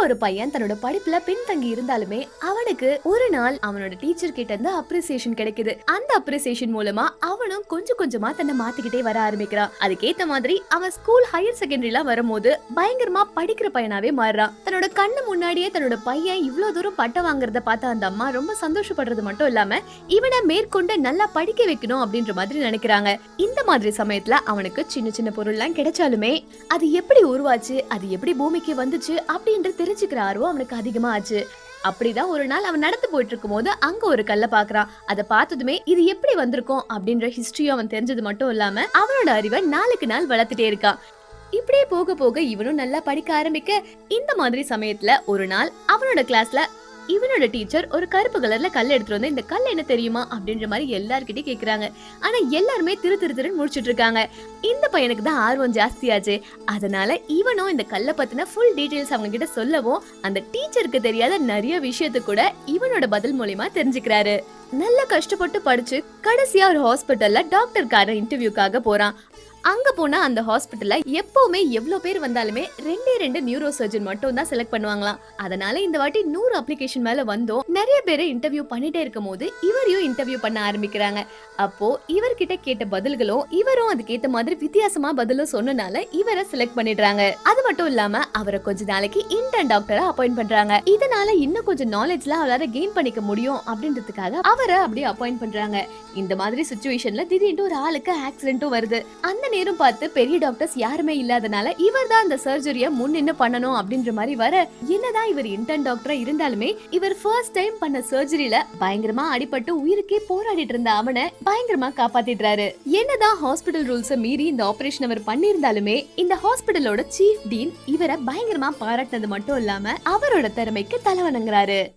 ஒரு பையன் தன்னோட படிப்புல பின்தங்கி இருந்தாலுமே அவனுக்கு ஒரு நாள் அவனோட டீச்சர் கிட்ட இருந்து அப்ரிசியேஷன் கிடைக்குது. அந்த அப்ரிசியேஷன் மூலமா அவனும் கொஞ்சம் கொஞ்சமா தன்னை மாத்திக்கிட்டே வர ஆரம்பிக்கிறான். அதுக்கேத்த மாதிரி அவன் ஸ்கூல் ஹையர் செகண்டரிலாம் வரும்போது பயங்கரமா படிக்கிற பையனாவே மாறுறான். தன்னோட கண்ணு முன்னாடியே தன்னோட பையன் இவ்வளவு தூரம் பட்டம் வாங்குறத பார்த்த அந்த அம்மா ரொம்ப சந்தோஷப்படுறது மட்டும் இல்லாம இவனை மேற்கொண்டு நல்லா படிக்க வைக்கணும் அப்படின்ற மாதிரி நினைக்கிறாங்க. இந்த மாதிரி சமயத்துல அவனுக்கு சின்ன சின்ன பொருள்லாம் கிடைச்சாலுமே அது எப்படி உருவாச்சு, அது எப்படி பூமிக்கு வந்துச்சு அப்படின்ற தெரிஞ்சுக்கிற ஆர்வம் அவனுக்கு அதிகமா ஆச்சு. அப்படிதான் ஒரு நாள் அவன் நடந்து போயிட்டு இருக்கும் போது அங்க ஒரு கல்ல பாக்குறான். அதை பார்த்ததுமே இது எப்படி வந்திருக்கும் அப்படின்ற ஹிஸ்டரியும் அவன் தெரிஞ்சது மட்டும் இல்லாம அவனோட அறிவை நாளுக்கு நாள் வளர்த்துட்டே இருக்கான். இப்படியே போக போக இவனும் நல்லா படிக்க ஆரம்பிக்க இந்த மாதிரி சமயத்துல ஒரு நாள் அவனோட கிளாஸ்ல இவனோட டீச்சர் ஒரு கருப்பு கலர்ல கல் எடுத்துட்டு வந்து இந்த கல் என்ன தெரியுமா அப்படின்ற மாதிரி எல்லார்கிட்டயும் கேக்குறாங்க. ஆனா எல்லாருமே திரு முடிச்சிட்டு இருக்காங்க. இந்த பையனுக்கு தான் ஆர்வம் ஜாஸ்தியாச்சு. அதனால இவனும் இந்த கல்ல பத்தின ஃபுல் டீடைல்ஸ் அவங்க கிட்ட சொல்லவும் அந்த டீச்சருக்கு தெரியாத நிறைய விஷயத்தை கூட இவனோட பதில் மூலமா தெரிஞ்சுக்கிறாரு. நல்லா கஷ்டப்பட்டு படிச்சு கடைசியா ஒரு ஹாஸ்பிட்டல்ல டாக்டருக்கான இன்டர்வியூக்காக போறான். அங்க போனா அந்த ஹாஸ்பிட்டல்ல எப்பவுமே எவ்வளவு பேர் வந்தாலுமே ரெண்டு நியூரோ சர்ஜன் மட்டும் தான் செலக்ட் பண்ணுவாங்களாம். அதனால இந்த வாட்டி 100 அப்ளிகேஷன் மேல வந்தோம் நிறைய பேரை இன்டர்வியூ பண்ணிட்டே இருக்கும் போது இவரையும் இன்டர்வியூ பண்ண ஆரம்பிக்கிறாங்க. அப்போ இவர்கிட்ட கேட்ட பதில்களும் இவரும் அதுக்கேத்த மாதிரி வித்தியாசமா பதிலும் சொன்னனால இவரை செலக்ட் பண்ணிடுறாங்க. அது மட்டும் இல்லாம அவரை கொஞ்ச நாளைக்கு இன்டர்ன் டாக்டரா அப்பாயிண்ட் பண்றாங்க. இதனால இன்னும் கொஞ்சம் நாலேஜ்லாம் அவரால கெயின் பண்ணிக்க முடியும் அப்படின்றதுக்காக அவரை அப்படியே அப்பாயிண்ட் பண்றாங்க. இந்த மாதிரி சிச்சுவேஷன்ல திடீர்னு ஒரு ஆளுக்கு ஆக்சிடென்ட்டும் வருது. அந்த நேரம் பார்த்து பெரிய டாக்டர்ஸ் யாருமே இல்லாதனால இவர் தான் அந்த சர்ஜரிய முன்னின்னு பண்ணணும் அப்படின்ற மாதிரி வர, என்னதான் இவர் இன்டர்ன் டாக்டரா இருந்தாலுமே இவர் ஃபர்ஸ்ட் டைம் பண்ண சர்ஜரியில பயங்கரமா அடிபட்டு உயிருக்கே போராடிட்டு இருந்த அவனை பயங்கரமா காப்பாத்திடுறாரு. என்னதான் ஹாஸ்பிடல் ரூல்ஸ மீறி இந்த ஆபரேஷன் அவர் பண்ணிருந்தாலுமே இந்த ஹாஸ்பிடலோட சீஃப் டீன் இவரை பயங்கரமா பாராட்டினது மட்டும் இல்லாம அவரோட திறமைக்கு தலை வணங்குறாரு.